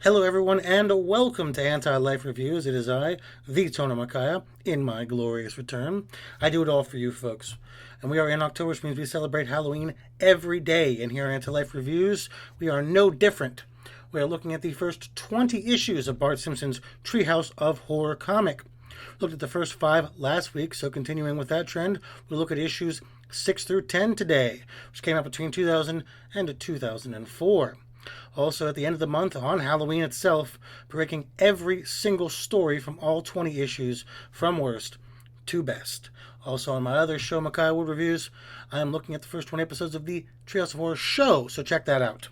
Hello, everyone, and welcome to Anti-Life Reviews. It is I, the Tona Makaya, in my glorious return. I do it all for you folks. And we are in October, which means we celebrate Halloween every day. And here at Anti-Life Reviews, we are no different. We are looking at the first 20 issues of Bart Simpsons Treehouse of Horror comic. We looked at the first 5 last week, so continuing with that trend, we'll look at issues 6 through 10 today, which came out between 2000 and 2004. Also, at the end of the month, on Halloween itself, breaking every single story from all 20 issues, from worst to best. Also, on my other show, Makai Wood Reviews, I am looking at the first 20 episodes of the Treehouse of Horror show, so check that out.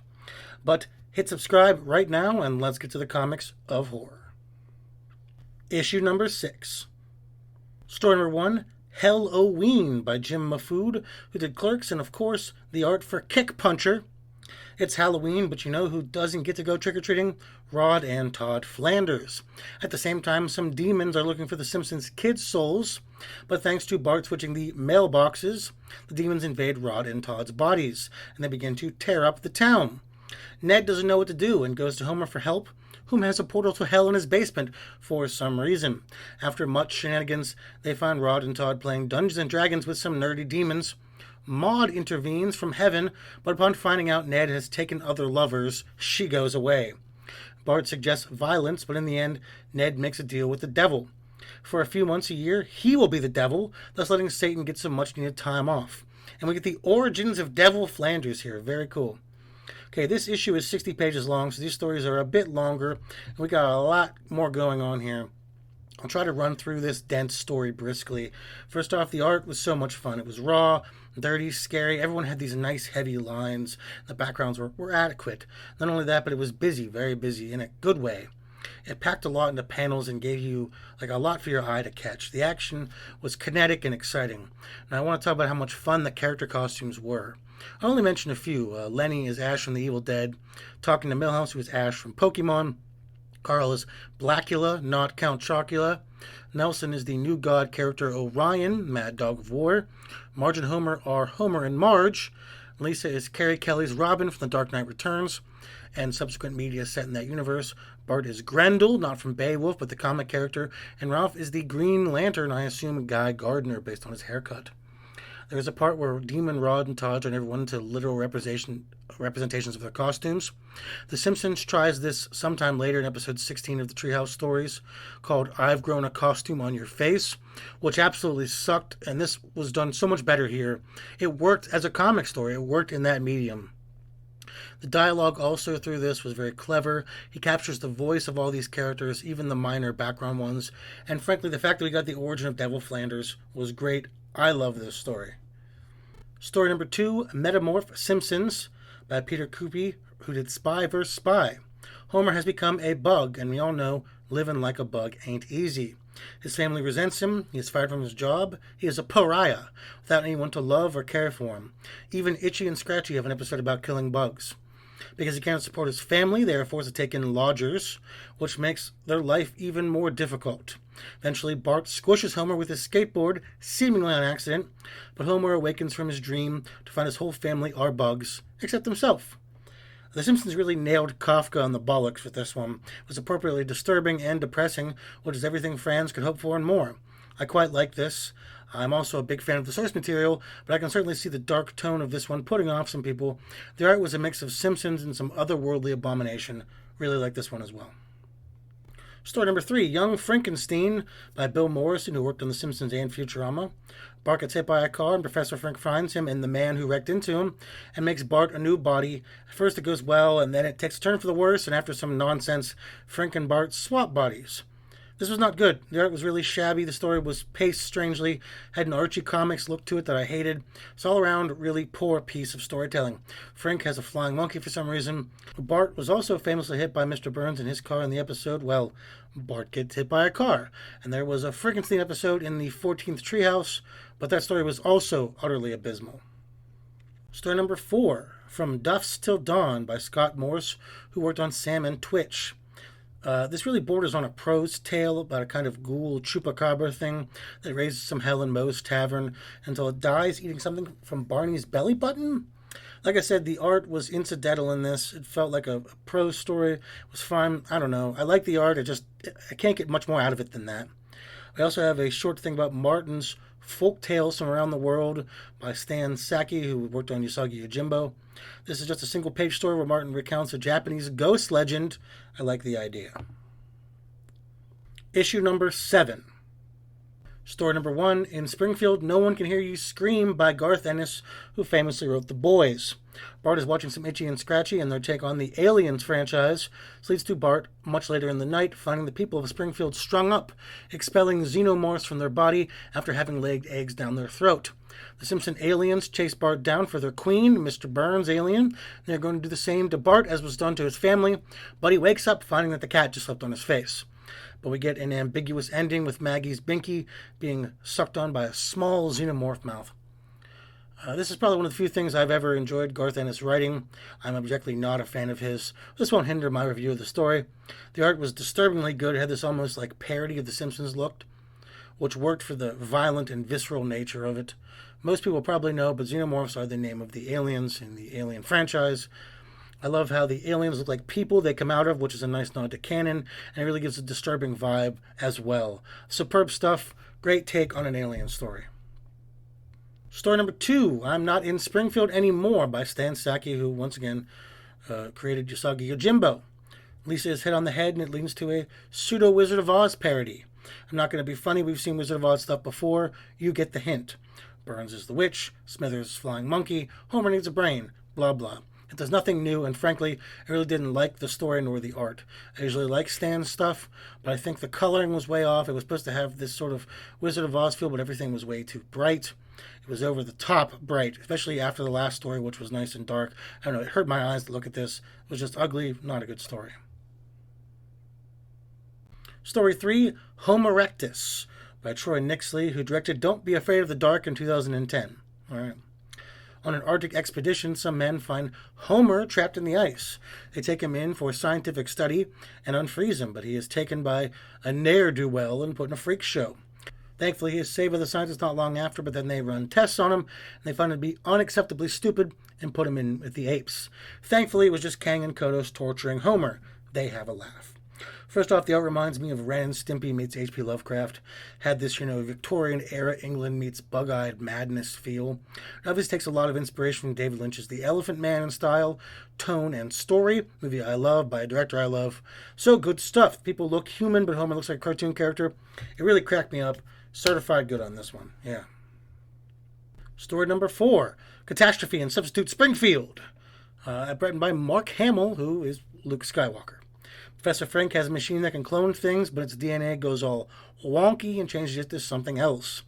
But hit subscribe right now, and let's get to the comics of horror. Issue number 6. Story number 1, Hell-O-Ween by Jim Mahfood, who did Clerks, and of course, the art for Kick Puncher. It's Halloween, but you know who doesn't get to go trick-or-treating? Rod and Todd Flanders. At the same time, some demons are looking for the Simpsons' kids' souls, but thanks to Bart switching the mailboxes, the demons invade Rod and Todd's bodies, and they begin to tear up the town. Ned doesn't know what to do and goes to Homer for help, whom has a portal to hell in his basement for some reason. After much shenanigans, they find Rod and Todd playing Dungeons & Dragons with some nerdy demons. Maud intervenes from heaven, but upon finding out Ned has taken other lovers, she goes away. Bart suggests violence, but in the end, Ned makes a deal with the devil. For a few months a year, he will be the devil, thus letting Satan get some much-needed time off. And we get the origins of Devil Flanders here. Very cool. Okay, this issue is 60 pages long, so these stories are a bit longer, and we got a lot more going on here. I'll try to run through this dense story briskly. First off, the art was so much fun. It was raw, dirty, scary. Everyone had these nice, heavy lines. The backgrounds were adequate. Not only that, but it was busy, very busy, in a good way. It packed a lot into panels and gave you a lot for your eye to catch. The action was kinetic and exciting. Now, I want to talk about how much fun the character costumes were. I'll only mention a few. Lenny is Ash from The Evil Dead. Talking to Milhouse, who is Ash from Pokemon. Carl is Blackula, not Count Chocula. Nelson is the new god character Orion, Mad Dog of War. Marge and Homer are Homer and Marge. Lisa is Carrie Kelly's Robin from The Dark Knight Returns, and subsequent media set in that universe. Bart is Grendel, not from Beowulf, but the comic character, and Ralph is the Green Lantern, I assume Guy Gardner, based on his haircut. There is a part where Demon, Rod, and Todd turn everyone into literal representations of their costumes. The Simpsons tries this sometime later in episode 16 of the Treehouse Stories, called I've Grown a Costume on Your Face, which absolutely sucked, and this was done so much better here. It worked as a comic story. It worked in that medium. The dialogue also through this was very clever. He captures the voice of all these characters, even the minor background ones, and frankly, the fact that we got the origin of Devil Flanders was great. I love this story. Story number 2, Metamorph Simpsons by Peter Coopy, who did Spy vs. Spy. Homer has become a bug, and we all know living like a bug ain't easy. His family resents him, he is fired from his job, he is a pariah, without anyone to love or care for him. Even Itchy and Scratchy have an episode about killing bugs. Because he can't support his family, they are forced to take in lodgers, which makes their life even more difficult. Eventually, Bart squishes Homer with his skateboard, seemingly on accident, but Homer awakens from his dream to find his whole family are bugs, except himself. The Simpsons really nailed Kafka on the bollocks with this one. It was appropriately disturbing and depressing, which is everything fans could hope for and more. I quite like this. I'm also a big fan of the source material, but I can certainly see the dark tone of this one putting off some people. The art was a mix of Simpsons and some otherworldly abomination. Really like this one as well. Story number 3, Young Frankenstein by Bill Morrison, who worked on The Simpsons and Futurama. Bart gets hit by a car, and Professor Frank finds him and the man who wrecked into him, and makes Bart a new body. At first it goes well, and then it takes a turn for the worse, and after some nonsense, Frank and Bart swap bodies. This was not good. The art was really shabby. The story was paced strangely, had an Archie Comics look to it that I hated. It's all around really poor piece of storytelling. Frank has a flying monkey for some reason. Bart was also famously hit by Mr. Burns in his car in the episode, well, Bart gets hit by a car. And there was a Frankenstein episode in the 14th Treehouse, but that story was also utterly abysmal. Story number 4, From Dusk Till Dawn by Scott Morse, who worked on Sam and Twitch. This really borders on a prose tale about a kind of ghoul chupacabra thing that raises some hell in Moe's tavern until it dies eating something from Barney's belly button. Like I said, the art was incidental in this. It felt like a prose story. It was fun. I don't know. I like the art. I can't get much more out of it than that. I also have a short thing about Martin's Folk Tales from Around the World by Stan Sakai, who worked on Usagi Yojimbo. This is just a single page story where Martin recounts a Japanese ghost legend. I like the idea. Issue number 7. Story number 1, In Springfield, No One Can Hear You Scream by Garth Ennis, who famously wrote The Boys. Bart is watching some Itchy and Scratchy and their take on the Aliens franchise. This leads to Bart, much later in the night, finding the people of Springfield strung up, expelling xenomorphs from their body after having laid eggs down their throat. The Simpson aliens chase Bart down for their queen, Mr. Burns' alien. They're going to do the same to Bart as was done to his family, but he wakes up finding that the cat just slept on his face. But we get an ambiguous ending with Maggie's Binky being sucked on by a small xenomorph mouth. This is probably one of the few things I've ever enjoyed Garth Ennis writing. I'm objectively not a fan of his. This won't hinder my review of the story. The art was disturbingly good. It had this almost like parody of The Simpsons look, which worked for the violent and visceral nature of it. Most people probably know, but xenomorphs are the name of the aliens in the Alien franchise. I love how the aliens look like people they come out of, which is a nice nod to canon, and it really gives a disturbing vibe as well. Superb stuff. Great take on an alien story. Story number 2, I'm Not in Springfield Anymore by Stan Sakai, who once again created Usagi Yojimbo. Lisa is hit on the head and it leads to a pseudo Wizard of Oz parody. I'm not going to be funny, we've seen Wizard of Oz stuff before, you get the hint. Burns is the witch, Smithers is flying monkey, Homer needs a brain, blah blah. It does nothing new, and frankly, I really didn't like the story nor the art. I usually like Stan's stuff, but I think the coloring was way off. It was supposed to have this sort of Wizard of Oz feel, but everything was way too bright. It was over the top bright, especially after the last story, which was nice and dark. I don't know, it hurt my eyes to look at this. It was just ugly, not a good story. Story 3, Homo Erectus by Troy Nixley, who directed Don't Be Afraid of the Dark in 2010. All right. On an Arctic expedition, some men find Homer trapped in the ice. They take him in for scientific study and unfreeze him, but he is taken by a ne'er-do-well and put in a freak show. Thankfully, he is saved by the scientists not long after, but then they run tests on him, and they find him to be unacceptably stupid and put him in with the apes. Thankfully, it was just Kang and Kodos torturing Homer. They have a laugh. First off, the art reminds me of Ren and Stimpy meets H.P. Lovecraft. Had this, Victorian-era England meets bug-eyed madness feel. It obviously takes a lot of inspiration from David Lynch's The Elephant Man in style, tone, and story. Movie I love, by a director I love. So good stuff. People look human, but Homer looks like a cartoon character. It really cracked me up. Certified good on this one. Yeah. Story number 4, Catastrophe in Substitute Springfield. Written by Mark Hamill, who is Luke Skywalker. Professor Frank has a machine that can clone things, but its DNA goes all wonky and changes it to something else.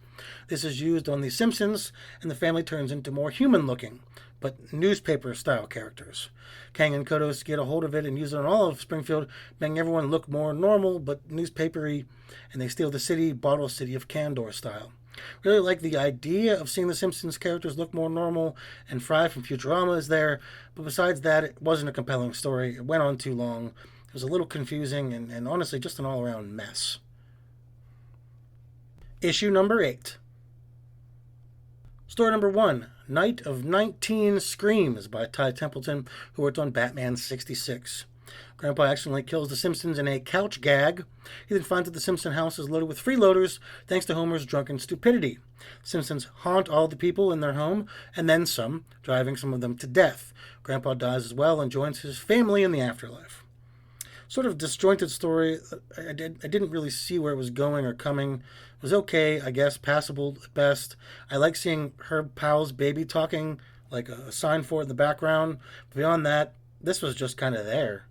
This is used on The Simpsons, and the family turns into more human-looking, but newspaper-style characters. Kang and Kodos get a hold of it and use it on all of Springfield, making everyone look more normal, but newspapery, and they steal the city, Bottle City of Candor style. Really like the idea of seeing the Simpsons characters look more normal, and Fry from Futurama is there, but besides that, it wasn't a compelling story. It went on too long. It was a little confusing and honestly just an all-around mess. Issue number 8. Story number 1, Night of 19 Screams by Ty Templeton, who worked on Batman 66. Grandpa accidentally kills the Simpsons in a couch gag. He then finds that the Simpson house is loaded with freeloaders thanks to Homer's drunken stupidity. The Simpsons haunt all the people in their home, and then some, driving some of them to death. Grandpa dies as well and joins his family in the afterlife. Sort of disjointed story. I didn't really see where it was going or coming. It was okay, I guess, passable at best. I like seeing Herb Powell's baby talking, like a sign for it in the background. Beyond that, this was just kind of there.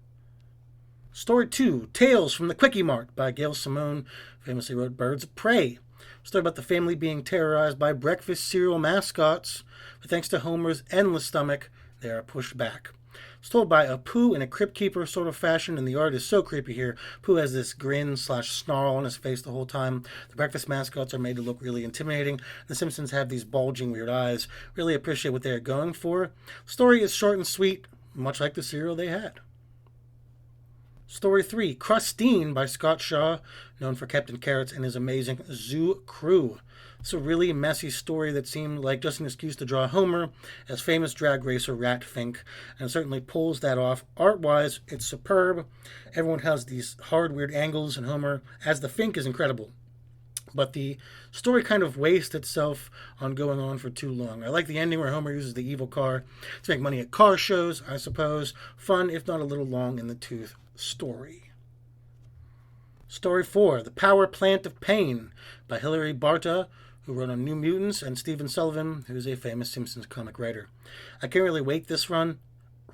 Story 2, Tales from the Quickie Mart by Gail Simone, famously wrote Birds of Prey. A story about the family being terrorized by breakfast cereal mascots, but thanks to Homer's endless stomach, they are pushed back. It's told by a Pooh in a Crypt Keeper sort of fashion, and the art is so creepy here. Pooh has this grin/snarl on his face the whole time. The breakfast mascots are made to look really intimidating. The Simpsons have these bulging weird eyes. Really appreciate what they're going for. The story is short and sweet, much like the cereal they had. Story 3, Crustine by Scott Shaw, known for Captain Carrots and his amazing Zoo Crew. It's a really messy story that seemed like just an excuse to draw Homer as famous drag racer Rat Fink, and certainly pulls that off. Art-wise, it's superb. Everyone has these hard, weird angles, and Homer, as the Fink, is incredible. But the story kind of wastes itself on going on for too long. I like the ending where Homer uses the evil car to make money at car shows, I suppose. Fun, if not a little long in the tooth story. Story 4, The Power Plant of Pain by Hilary Barta, who wrote on New Mutants, and Stephen Sullivan, who's a famous Simpsons comic writer. I can't really rate this one.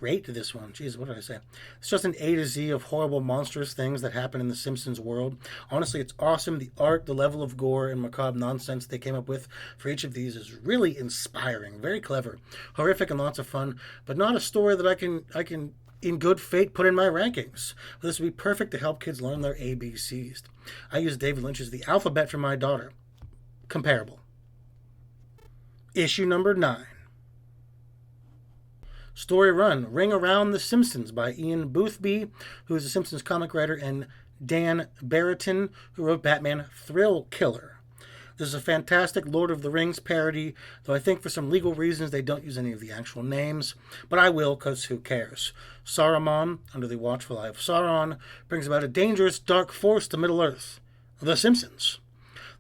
Jeez, what did I say? It's just an A to Z of horrible, monstrous things that happen in the Simpsons world. Honestly, it's awesome. The art, the level of gore and macabre nonsense they came up with for each of these is really inspiring, very clever, horrific, and lots of fun, but not a story that I can in good faith put in my rankings. But this would be perfect to help kids learn their ABCs. I use David Lynch's The Alphabet for my daughter. Comparable. Issue number 9. Story Run, Ring Around the Simpsons by Ian Boothby, who is a Simpsons comic writer, and Dan Barrington, who wrote Batman Thrill Killer. This is a fantastic Lord of the Rings parody, though I think for some legal reasons they don't use any of the actual names, but I will, because who cares? Saruman, under the watchful eye of Sauron, brings about a dangerous dark force to Middle-earth. The Simpsons.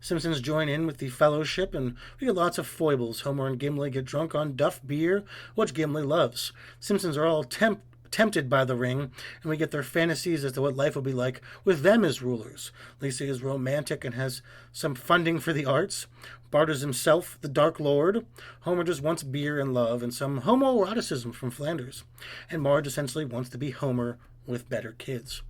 Simpsons join in with the Fellowship, and we get lots of foibles. Homer and Gimli get drunk on Duff beer, which Gimli loves. Simpsons are all tempted by the ring, and we get their fantasies as to what life will be like with them as rulers. Lisa is romantic and has some funding for the arts. Bart is himself the Dark Lord. Homer just wants beer and love and some homoeroticism from Flanders. And Marge essentially wants to be Homer with better kids.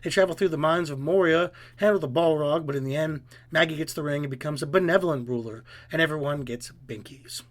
They travel through the mines of Moria, handle the Balrog, but in the end, Maggie gets the ring and becomes a benevolent ruler, and everyone gets binkies.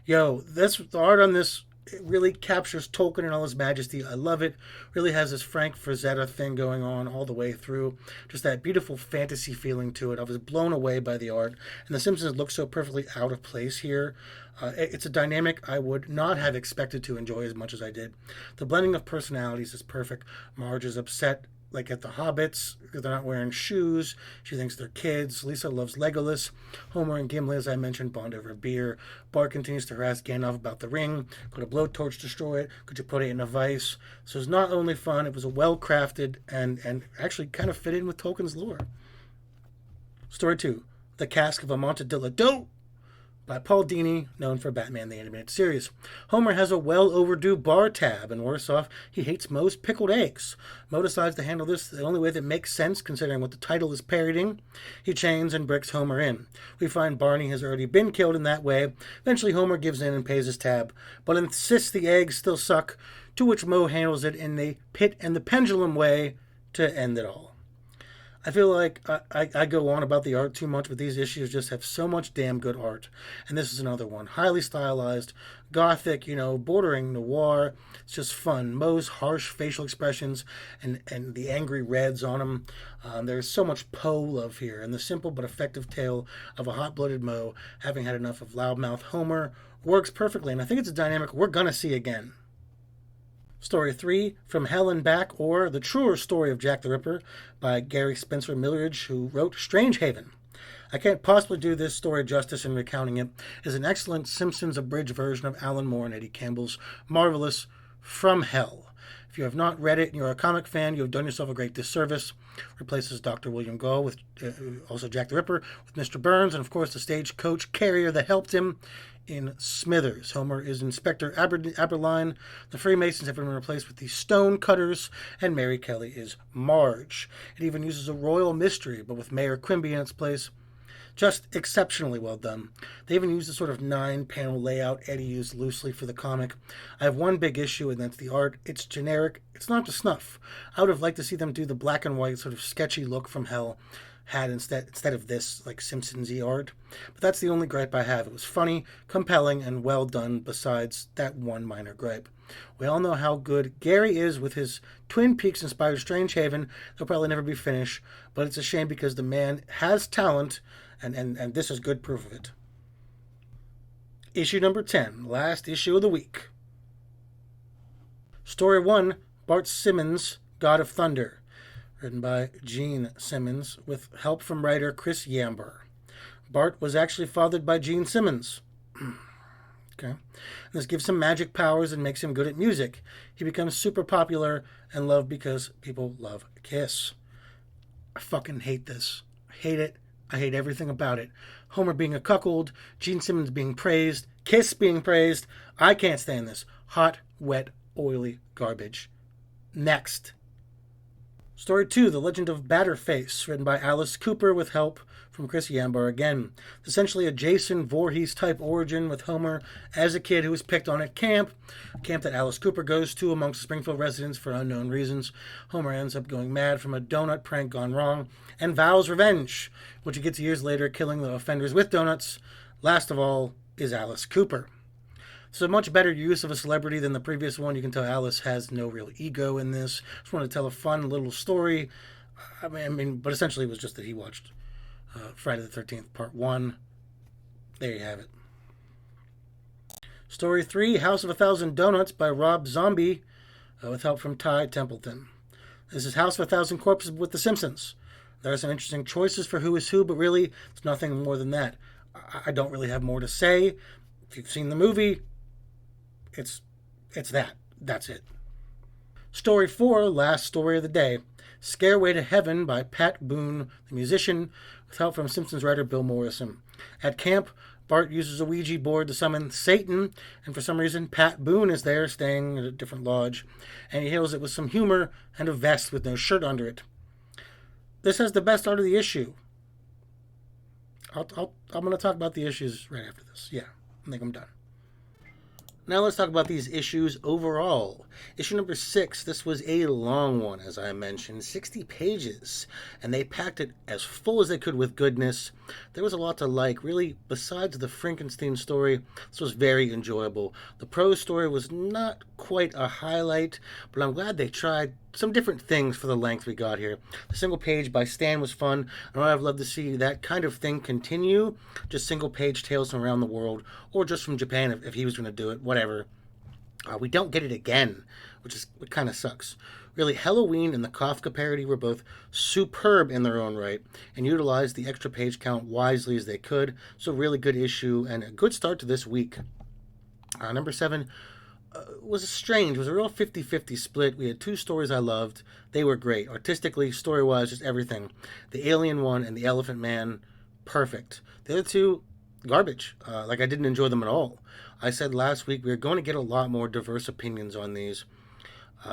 The art on this, it really captures Tolkien in all his majesty. I love it. Really has this Frank Frazetta thing going on all the way through. Just that beautiful fantasy feeling to it. I was blown away by the art. And The Simpsons look so perfectly out of place here. It's a dynamic I would not have expected to enjoy as much as I did. The blending of personalities is perfect. Marge is upset, like at the Hobbits, because they're not wearing shoes. She thinks they're kids. Lisa loves Legolas. Homer and Gimli, as I mentioned, bond over beer. Bart continues to harass Gandalf about the ring. Could a blowtorch destroy it? Could you put it in a vice? So it's not only fun, it was a well-crafted and actually kind of fit in with Tolkien's lore. Story 2, The Cask of Amontillado by Paul Dini, known for Batman the Animated Series. Homer has a well-overdue bar tab, and worse off, he hates Moe's pickled eggs. Moe decides to handle this the only way that makes sense, considering what the title is parodying. He chains and bricks Homer in. We find Barney has already been killed in that way. Eventually, Homer gives in and pays his tab, but insists the eggs still suck, to which Moe handles it in the pit and the pendulum way to end it all. I feel like I go on about the art too much, but these issues just have so much damn good art. And this is another one. Highly stylized, gothic, bordering noir. It's just fun. Moe's harsh facial expressions and the angry reds on him. There's so much Poe love here. And the simple but effective tale of a hot-blooded Moe having had enough of loudmouth Homer works perfectly. And I think it's a dynamic we're going to see again. Story 3, From Hell and Back, or The Truer Story of Jack the Ripper by Gary Spencer Millridge, who wrote Strange Haven. I can't possibly do this story justice in recounting it. It is an excellent Simpsons abridged version of Alan Moore and Eddie Campbell's marvelous From Hell. If you have not read it and you're a comic fan, you have done yourself a great disservice. Replaces Dr. William Gall, with also Jack the Ripper, with Mr. Burns, and of course the stagecoach carrier that helped him in Smithers. Homer is Inspector Aberline. The Freemasons have been replaced with the Stone Cutters, and Mary Kelly is Marge. It even uses a royal mystery, but with Mayor Quimby in its place. Just exceptionally well done. They even used the sort of 9-panel layout Eddie used loosely for the comic. I have one big issue, and that's the art. It's generic. It's not to snuff. I would have liked to see them do the black and white sort of sketchy look From Hell had instead of this like Simpsons-y art. But that's the only gripe I have. It was funny, compelling, and well done besides that one minor gripe. We all know how good Gary is with his Twin Peaks-inspired Strange Haven. They'll probably never be finished, but it's a shame because the man has talent, and this is good proof of it. Issue number 10, last issue of the week. Story 1, Bart Simpsons, God of Thunder written by Gene Simmons, with help from writer Chris Yamber. Bart was actually fathered by Gene Simmons. Okay. And this gives him magic powers and makes him good at music. He becomes super popular and loved because people love Kiss. I fucking hate this. I hate it. I hate everything about it. Homer being a cuckold, Gene Simmons being praised, Kiss being praised. I can't stand this. Hot, wet, oily garbage. Next. Story 2, The Legend of Batterface, written by Alice Cooper with help from Chris Yambar again. It's essentially a Jason Voorhees-type origin with Homer as a kid who was picked on at camp, a camp that Alice Cooper goes to amongst Springfield residents for unknown reasons. Homer ends up going mad from a donut prank gone wrong and vows revenge, which he gets years later, killing the offenders with donuts. Last of all is Alice Cooper. So much better use of a celebrity than the previous one. You can tell Alice has no real ego in this. Just wanted to tell a fun little story. But essentially it was just that he watched Friday the 13th Part 1. There you have it. Story 3, House of a Thousand Donuts by Rob Zombie with help from Ty Templeton. This is House of a Thousand Corpses with The Simpsons. There are some interesting choices for who is who, but really it's nothing more than that. I don't really have more to say. If you've seen the movie, it's that. That's it. Story 4, last story of the day. Scareway to Heaven by Pat Boone, the musician, with help from Simpsons writer Bill Morrison. At camp, Bart uses a Ouija board to summon Satan, and for some reason Pat Boone is there, staying at a different lodge, and he hails it with some humor and a vest with no shirt under it. This has the best art of the issue. I'm going to talk about the issues right after this. Yeah, I think I'm done. Now let's talk about these issues overall. Issue number 6, this was a long one, as I mentioned, 60 pages, and they packed it as full as they could with goodness. There was a lot to like. Really, besides the Frankenstein story, this was very enjoyable. The prose story was not quite a highlight, but I'm glad they tried some different things for the length we got here. The single page by Stan was fun, and I'd love to see that kind of thing continue. Just single page tales from around the world, or just from Japan if he was going to do it, whatever. We don't get it again, which kind of sucks. Really, Halloween and the Kafka parody were both superb in their own right, and utilized the extra page count wisely as they could, so really good issue, and a good start to this week. Number 7 was strange. It was a real 50-50 split. We had 2 stories I loved. They were great. Artistically, story-wise, just everything. The Alien one and the Elephant Man, perfect. The other 2, garbage. I didn't enjoy them at all. I said last week we were going to get a lot more diverse opinions on these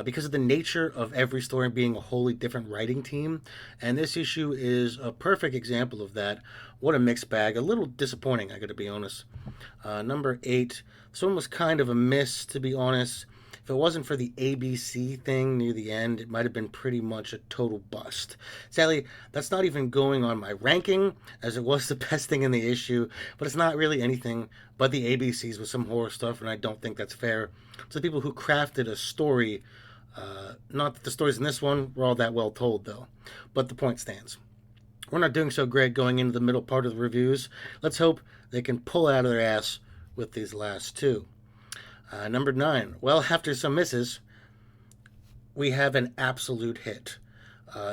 because of the nature of every story being a wholly different writing team, and this issue is a perfect example of that. What a mixed bag. A little disappointing, I gotta be honest. Number 8, this one was kind of a miss, to be honest. If it wasn't for the ABC thing near the end, it might have been pretty much a total bust. Sadly, that's not even going on my ranking, as it was the best thing in the issue, but it's not really anything but the ABCs with some horror stuff, and I don't think that's fair to the people who crafted a story. Not that the stories in this one were all that well told, though, but the point stands. We're not doing so great going into the middle part of the reviews. Let's hope they can pull it out of their ass with these last 2. Number 9. Well, after some misses, we have an absolute hit.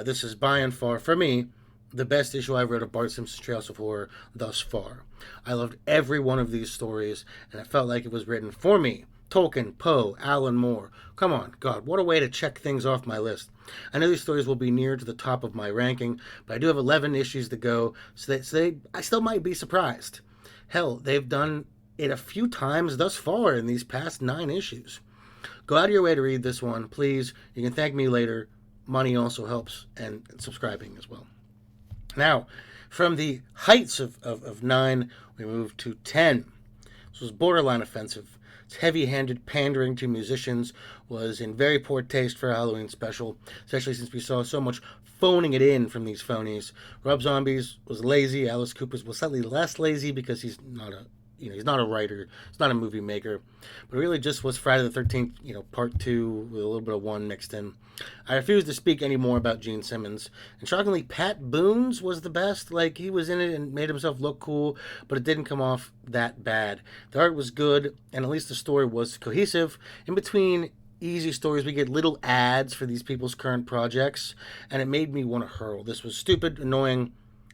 This is by and far, for me, the best issue I've read of Bart Simpsons Treehouse of Horror thus far. I loved every one of these stories, and it felt like it was written for me. Tolkien, Poe, Alan Moore. Come on, God, what a way to check things off my list. I know these stories will be near to the top of my ranking, but I do have 11 issues to go, so I still might be surprised. Hell, they've done it a few times thus far in these past 9 issues. Go out of your way to read this one, please. You can thank me later. Money also helps, and subscribing as well. Now, from the heights of 9, we move to 10. This was borderline offensive. Its heavy-handed pandering to musicians was in very poor taste for a Halloween special, especially since we saw so much phoning it in from these phonies. Rob Zombie's was lazy. Alice Cooper's was slightly less lazy because he's not a writer. He's not a movie maker. But it really just was Friday the 13th, part 2 with a little bit of 1 mixed in. I refuse to speak any more about Gene Simmons. And shockingly, Pat Boone's was the best. He was in it and made himself look cool, but it didn't come off that bad. The art was good, and at least the story was cohesive. In between easy stories. We get little ads for these people's current projects, and it made me want to hurl. This was stupid, annoying,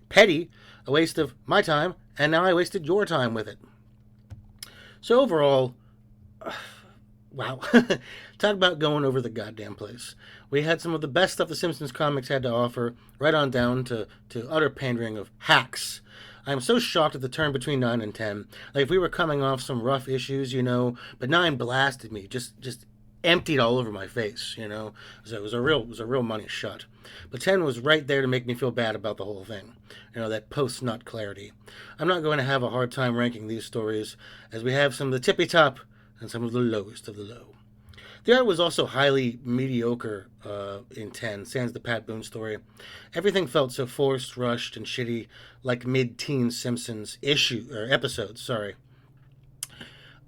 petty, a waste of my time, and now I wasted your time with it. So overall, wow. Talk about going over the goddamn place. We had some of the best stuff the Simpsons comics had to offer, right on down to utter pandering of hacks. I'm so shocked at the turn between 9 and 10. Like, if we were coming off some rough issues, but 9 blasted me, just emptied all over my face, So it was a real money shot. But 10 was right there to make me feel bad about the whole thing. That post-nut clarity. I'm not going to have a hard time ranking these stories, as we have some of the tippy top and some of the lowest of the low. The art was also highly mediocre in 10, sans the Pat Boone story. Everything felt so forced, rushed, and shitty, like mid-teen Simpsons episodes, sorry.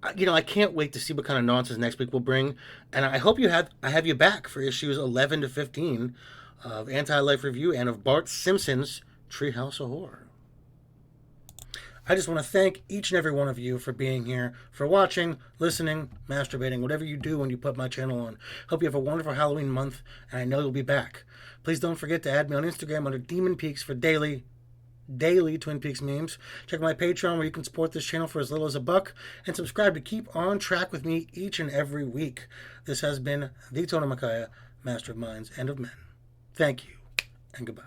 I can't wait to see what kind of nonsense next week will bring, and I hope I have you back for issues 11 to 15 of Anti-Life Review and of Bart Simpsons Treehouse of Horror. I just want to thank each and every one of you for being here, for watching, listening, masturbating, whatever you do when you put my channel on. Hope you have a wonderful Halloween month, and I know you'll be back. Please don't forget to add me on Instagram under Demon Peaks for daily Twin Peaks memes. Check my Patreon where you can support this channel for as little as $1, and subscribe to keep on track with me each and every week. This has been the Tona Makaya, Master of Minds and of Men. Thank you, and goodbye.